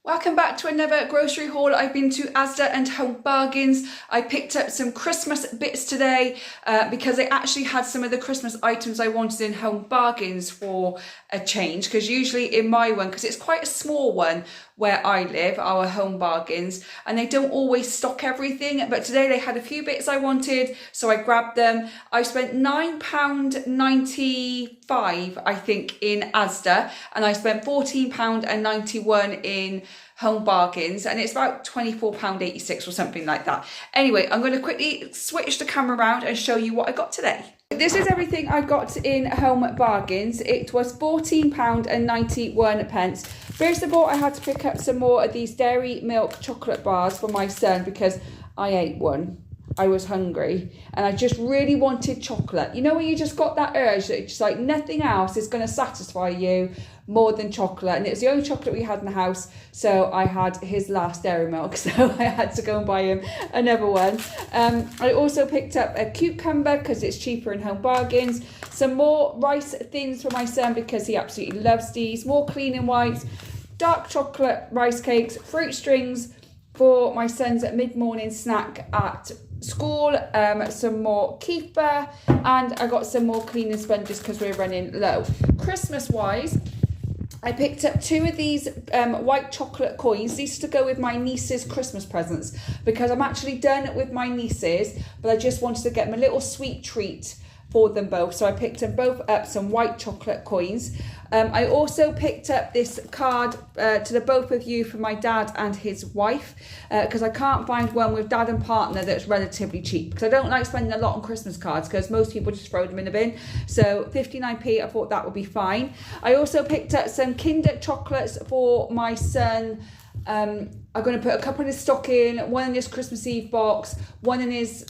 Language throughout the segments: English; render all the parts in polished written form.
Welcome back to another grocery haul. I've been to Asda and Home Bargains. I picked up some Christmas bits today because they actually had some of the Christmas items I wanted in Home Bargains for a change, because usually in my one, because it's quite a small one where I live, our Home Bargains, and they don't always stock everything, but today they had a few bits I wanted, so I grabbed them. I spent £9.95 I think in Asda, and I spent £14.91 in Home Bargains, and it's about £24.86 or something like that. Anyway, I'm going to quickly switch the camera around and show you what I got today. This is everything I got in Home Bargains. It was £14.91. First of all, I had to pick up some more of these dairy milk chocolate bars for my son because I ate one. I was hungry and I just really wanted chocolate. You know when you just got that urge that it's just like nothing else is going to satisfy you more than chocolate, and it was the only chocolate we had in the house, so I had his last dairy milk, so I had to go and buy him another one. I also picked up a cucumber because it's cheaper in Home Bargains, some more rice thins for my son because he absolutely loves these, more cleaning wipes, dark chocolate rice cakes, fruit strings for my son's mid-morning snack at school, some more kefir, and I got some more cleaning sponges because we're running low. Christmas wise, I picked up two of these white chocolate coins. These to go with my niece's Christmas presents because I'm actually done with my nieces, but I just wanted to get them a little sweet treat for them both, so I picked them both up some white chocolate coins. I also picked up this card to the both of you for my dad and his wife because I can't find one with dad and partner that's relatively cheap, because I don't like spending a lot on Christmas cards because most people just throw them in the bin. So 59p, I thought that would be fine. I also picked up some Kinder chocolates for my son. I'm going to put a couple in his stocking, one in his Christmas Eve box, one in his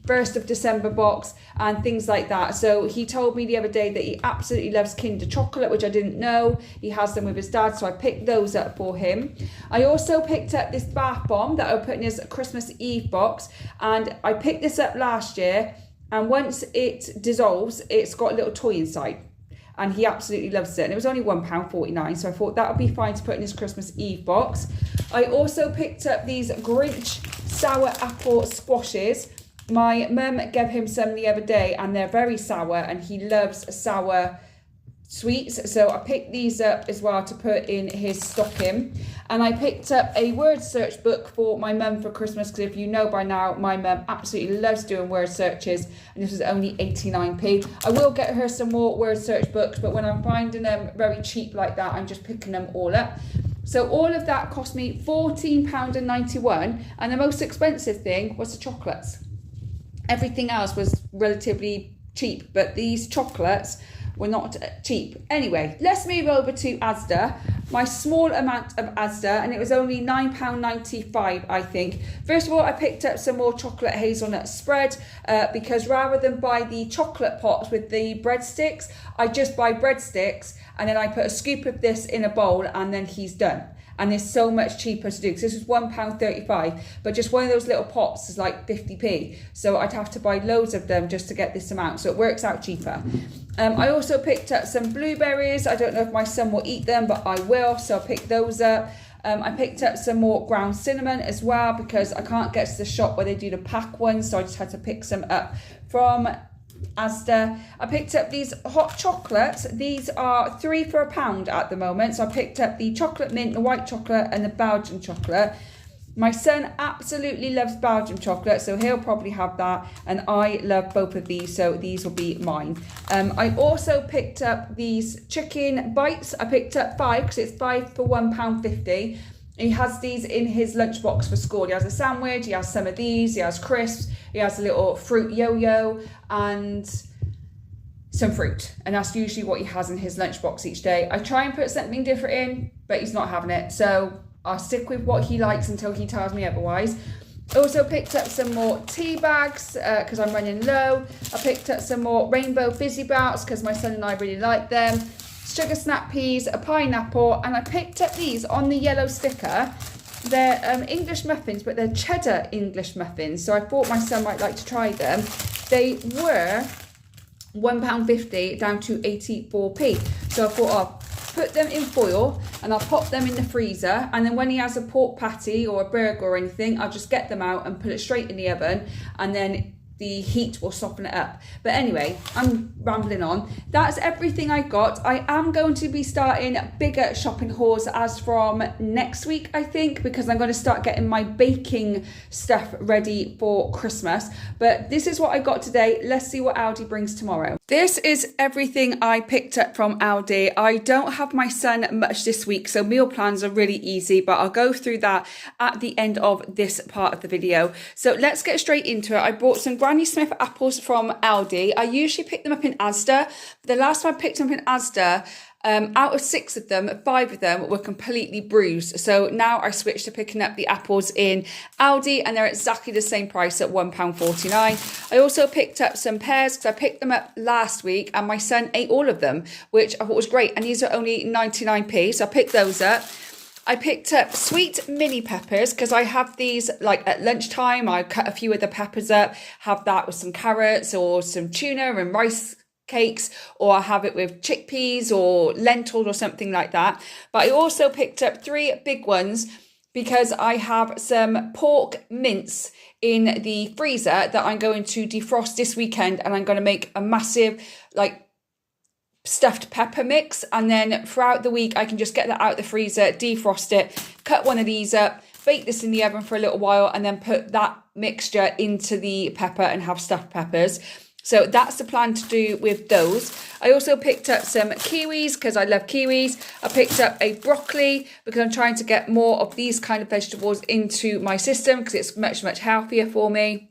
1st of December box, and things like that. So he told me the other day that he absolutely loves Kinder chocolate, which I didn't know. He has them with his dad, so I picked those up for him. I also picked up this bath bomb that I put in his Christmas Eve box, and I picked this up last year, and once it dissolves, it's got a little toy inside, and he absolutely loves it, and it was only £1.49, so I thought that would be fine to put in his Christmas Eve box. I also picked up these Grinch sour apple squashes. My mum gave him some the other day and they're very sour and he loves sour sweets, so I picked these up as well to put in his stocking. And I picked up a word search book for my mum for Christmas, because if you know by now, my mum absolutely loves doing word searches, and this was only 89p. I will get her some more word search books, but when I'm finding them very cheap like that, I'm just picking them all up. So all of that cost me £14.91, and the most expensive thing was the chocolates. Everything else was relatively cheap, but these chocolates were not cheap. Anyway, let's move over to Asda. My small amount of Asda, and it was only £9.95, I think. First of all, I picked up some more chocolate hazelnut spread because rather than buy the chocolate pots with the breadsticks, I just buy breadsticks and then I put a scoop of this in a bowl and then he's done. And it's so much cheaper to do, because this was £1.35, but just one of those little pots is like 50p. So I'd have to buy loads of them just to get this amount, so it works out cheaper. I also picked up some blueberries. I don't know if my son will eat them, but I will, so I'll pick those up. I picked up some more ground cinnamon as well because I can't get to the shop where they do the pack ones, so I just had to pick some up from Asda. I picked up these hot chocolates. These are 3 for £1 at the moment. So I picked up the chocolate mint, the white chocolate, and the Belgian chocolate. My son absolutely loves Belgian chocolate, so he'll probably have that, and I love both of these, so these will be mine. I also picked up these chicken bites. I picked up 5 because it's 5 for £1.50. He has these in his lunchbox for school. He has a sandwich, he has some of these, he has crisps, he has a little fruit yo-yo and some fruit. And that's usually what he has in his lunchbox each day. I try and put something different in, but he's not having it. So I'll stick with what he likes until he tells me otherwise. Also picked up some more tea bags because I'm running low. I picked up some more rainbow fizzy bouts because my son and I really like them. Sugar snap peas, a pineapple, and I picked up these on the yellow sticker. They're English muffins, but they're cheddar English muffins, so I thought my son might like to try them. They were £1.50 down to 84p, so I thought, oh, put them in foil and I'll pop them in the freezer, and then when he has a pork patty or a burger or anything, I'll just get them out and put it straight in the oven, and then the heat will soften it up. But anyway, I'm rambling on. That's everything I got. I am going to be starting bigger shopping hauls as from next week, I think, because I'm going to start getting my baking stuff ready for Christmas. But this is what I got today. Let's see what Aldi brings tomorrow. This is everything I picked up from Aldi. I don't have my son much this week, so meal plans are really easy, but I'll go through that at the end of this part of the video. So let's get straight into it. I bought some Granny Smith apples from Aldi. I usually pick them up in Asda. The last time I picked them up in Asda, out of 6 of them, 5 of them were completely bruised. So now I switched to picking up the apples in Aldi, and they're exactly the same price at £1.49. I also picked up some pears because I picked them up last week and my son ate all of them, which I thought was great. And these are only 99p, so I picked those up. I picked up sweet mini peppers because I have these like at lunchtime. I cut a few of the peppers up, have that with some carrots or some tuna and rice cakes, or I have it with chickpeas or lentils or something like that. But I also picked up 3 big ones because I have some pork mince in the freezer that I'm going to defrost this weekend, and I'm going to make a massive like stuffed pepper mix, and then throughout the week I can just get that out of the freezer, defrost it, cut one of these up, bake this in the oven for a little while, and then put that mixture into the pepper and have stuffed peppers. So that's the plan to do with those. I also picked up some kiwis because I love kiwis. I picked up a broccoli because I'm trying to get more of these kind of vegetables into my system because it's much healthier for me.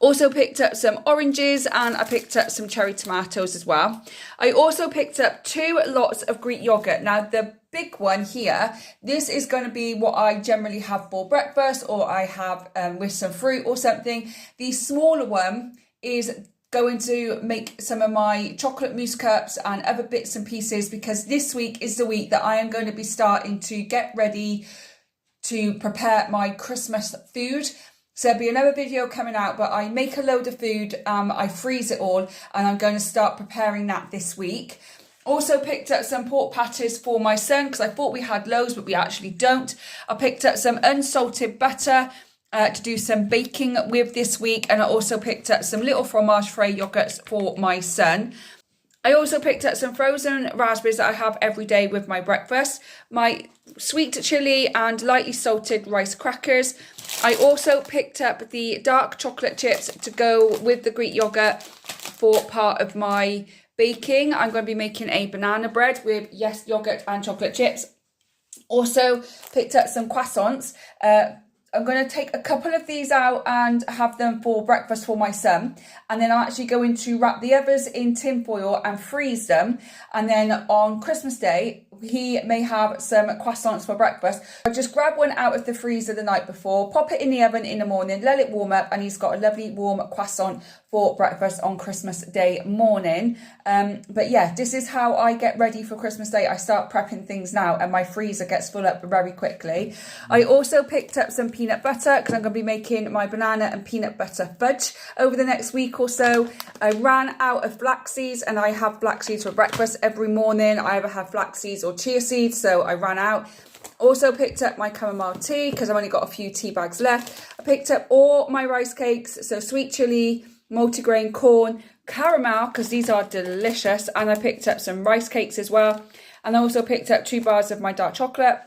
Also picked up some oranges, and I picked up some cherry tomatoes as well. I also picked up 2 lots of Greek yogurt. Now the big one here, this is going to be what I generally have for breakfast, or I have with some fruit or something. The smaller one is going to make some of my chocolate mousse cups and other bits and pieces, because this week is the week that I am going to be starting to get ready to prepare my Christmas food. So there'll be another video coming out, but I make a load of food, I freeze it all, and I'm going to start preparing that this week. Also picked up some pork patties for my son because I thought we had loads, but we actually don't. I picked up some unsalted butter to do some baking with this week, and I also picked up some little fromage frais yogurts for my son. I also picked up some frozen raspberries that I have every day with my breakfast, my sweet chili and lightly salted rice crackers. I also picked up the dark chocolate chips to go with the Greek yogurt for part of my baking. I'm going to be making a banana bread with, yes, yogurt and chocolate chips. Also picked up some croissants. I'm going to take a couple of these out and have them for breakfast for my son. And then I'm actually going to wrap the others in tin foil and freeze them. And then on Christmas Day, he may have some croissants for breakfast. I just grab one out of the freezer the night before, pop it in the oven in the morning, let it warm up, and he's got a lovely warm croissant for breakfast on Christmas Day morning. But yeah, this is how I get ready for Christmas Day. I start prepping things now and my freezer gets full up very quickly. I also picked up some peanut butter because I'm going to be making my banana and peanut butter fudge over the next week or so. I ran out of flax seeds, and I have flax seeds for breakfast every morning. I either have flax seeds or chia seeds, so I ran out. Also picked up my chamomile tea because I've only got a few tea bags left. I picked up all my rice cakes, so sweet chili, multigrain corn, caramel because these are delicious, and I picked up some rice cakes as well. And I also picked up 2 bars of my dark chocolate.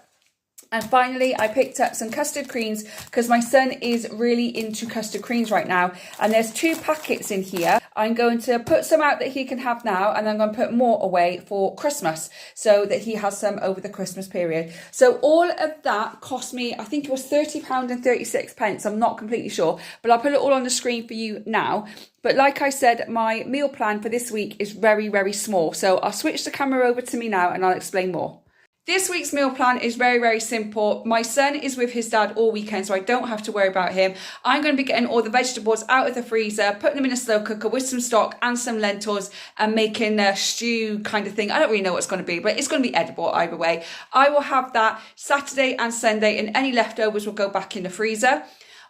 And finally, I picked up some custard creams because my son is really into custard creams right now. And there's 2 packets in here. I'm going to put some out that he can have now, and I'm going to put more away for Christmas so that he has some over the Christmas period. So all of that cost me, I think it was £30.36. I'm not completely sure, but I'll put it all on the screen for you now. But like I said, my meal plan for this week is very small. So I'll switch the camera over to me now and I'll explain more. This week's meal plan is very simple. My son is with his dad all weekend, so I don't have to worry about him. I'm going to be getting all the vegetables out of the freezer, putting them in a slow cooker with some stock and some lentils, and making a stew kind of thing. I don't really know what it's going to be, but it's going to be edible either way. I will have that Saturday and Sunday, and any leftovers will go back in the freezer.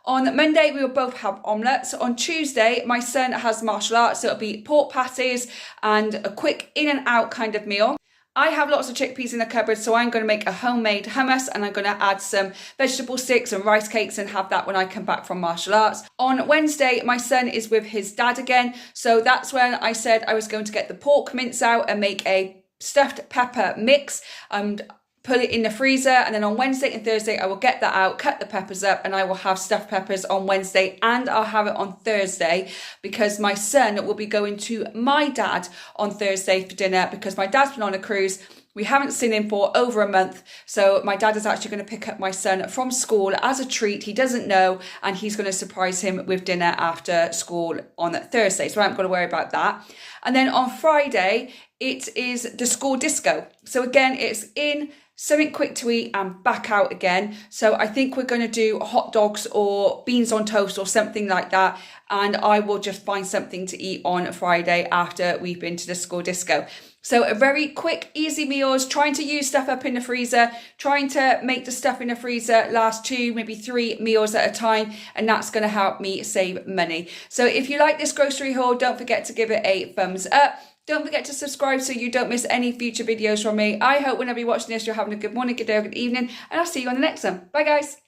On Monday, we will both have omelettes. On Tuesday, my son has martial arts, so it'll be pork patties and a quick in and out kind of meal. I have lots of chickpeas in the cupboard, so I'm going to make a homemade hummus, and I'm going to add some vegetable sticks and rice cakes and have that when I come back from martial arts. On Wednesday, my son is with his dad again, so that's when I said I was going to get the pork mince out and make a stuffed pepper mix and put it in the freezer. And then on Wednesday and Thursday, I will get that out, cut the peppers up, and I will have stuffed peppers on Wednesday, and I'll have it on Thursday because my son will be going to my dad on Thursday for dinner because my dad's been on a cruise. We haven't seen him for over a month. So my dad is actually going to pick up my son from school as a treat. He doesn't know, and he's going to surprise him with dinner after school on Thursday. So I haven't got to worry about that. And then on Friday, it is the school disco. So again, it's in, something quick to eat and back out again. So I think we're going to do hot dogs or beans on toast or something like that. And I will just find something to eat on Friday after we've been to the school disco. So a very quick, easy meals, trying to use stuff up in the freezer, trying to make the stuff in the freezer last 2, maybe 3 meals at a time. And that's going to help me save money. So if you like this grocery haul, don't forget to give it a thumbs up. Don't forget to subscribe so you don't miss any future videos from me. I hope whenever you're watching this, you're having a good morning, good day, or good evening, and I'll see you on the next one. Bye, guys.